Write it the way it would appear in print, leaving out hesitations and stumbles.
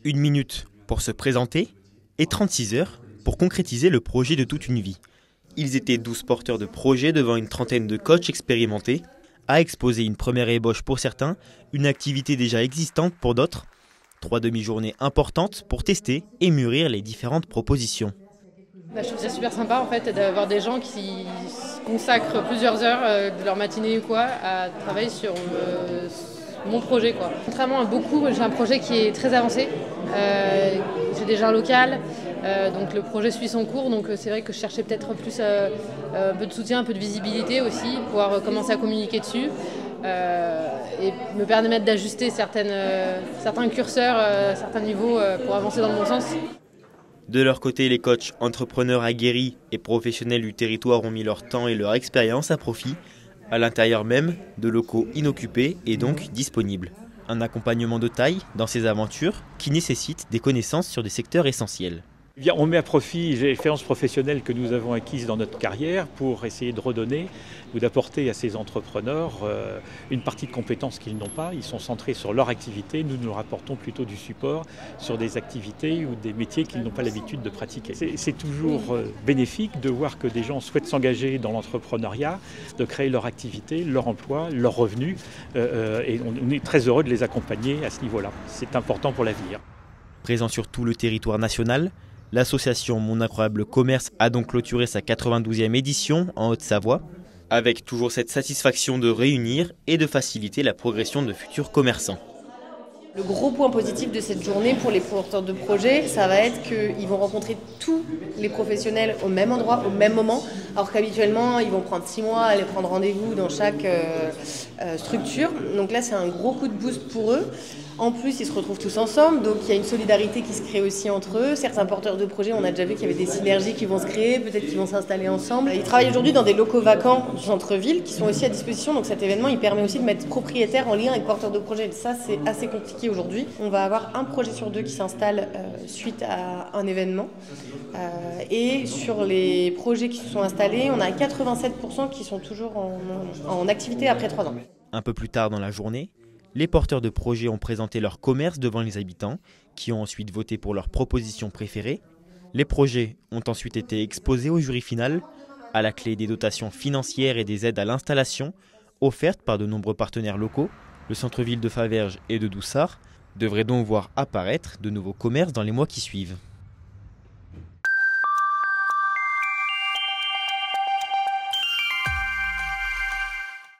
1 minute pour se présenter et 36 heures pour concrétiser le projet de toute une vie. Ils étaient 12 porteurs de projets devant une trentaine de coachs expérimentés, à exposer une première ébauche pour certains, une activité déjà existante pour d'autres, 3 demi-journées importantes pour tester et mûrir les différentes propositions. Je trouve ça super sympa en fait d'avoir des gens qui consacrent plusieurs heures de leur matinée ou quoi à travailler sur mon projet, quoi. Contrairement à beaucoup, j'ai un projet qui est très avancé. J'ai déjà un local, donc le projet suit son cours. Donc c'est vrai que je cherchais peut-être plus un peu de soutien, un peu de visibilité aussi, pouvoir commencer à communiquer dessus et me permettre d'ajuster certains curseurs, certains niveaux pour avancer dans le bon sens. De leur côté, les coachs entrepreneurs aguerris et professionnels du territoire ont mis leur temps et leur expérience à profit, à l'intérieur même de locaux inoccupés et donc disponibles. Un accompagnement de taille dans ces aventures qui nécessite des connaissances sur des secteurs essentiels. On met à profit les expériences professionnelles que nous avons acquises dans notre carrière pour essayer de redonner ou d'apporter à ces entrepreneurs une partie de compétences qu'ils n'ont pas. Ils sont centrés sur leur activité, nous leur apportons plutôt du support sur des activités ou des métiers qu'ils n'ont pas l'habitude de pratiquer. C'est toujours bénéfique de voir que des gens souhaitent s'engager dans l'entrepreneuriat, de créer leur activité, leur emploi, leurs revenus et on est très heureux de les accompagner à ce niveau-là. C'est important pour l'avenir. Présent sur tout le territoire national, l'association Mon Incroyable Commerce a donc clôturé sa 92e édition en Haute-Savoie, avec toujours cette satisfaction de réunir et de faciliter la progression de futurs commerçants. Le gros point positif de cette journée pour les porteurs de projets, ça va être qu'ils vont rencontrer tous les professionnels au même endroit, au même moment, alors qu'habituellement, ils vont prendre 6 mois à aller prendre rendez-vous dans chaque structure. Donc là, c'est un gros coup de boost pour eux. En plus, ils se retrouvent tous ensemble, donc il y a une solidarité qui se crée aussi entre eux. Certains porteurs de projets, on a déjà vu qu'il y avait des synergies qui vont se créer, peut-être qu'ils vont s'installer ensemble. Ils travaillent aujourd'hui dans des locaux vacants du centre-ville qui sont aussi à disposition, donc cet événement, il permet aussi de mettre propriétaires en lien avec porteurs de projets. Ça, c'est assez compliqué aujourd'hui. On va avoir un projet sur 2 qui s'installe suite à un événement. Et sur les projets qui se sont installés, on a 87% qui sont toujours en activité après 3 ans. Un peu plus tard dans la journée, les porteurs de projets ont présenté leur commerce devant les habitants, qui ont ensuite voté pour leurs propositions préférées. Les projets ont ensuite été exposés au jury final, à la clé des dotations financières et des aides à l'installation, offertes par de nombreux partenaires locaux. Le centre-ville de Faverges et de Doussard devrait donc voir apparaître de nouveaux commerces dans les mois qui suivent.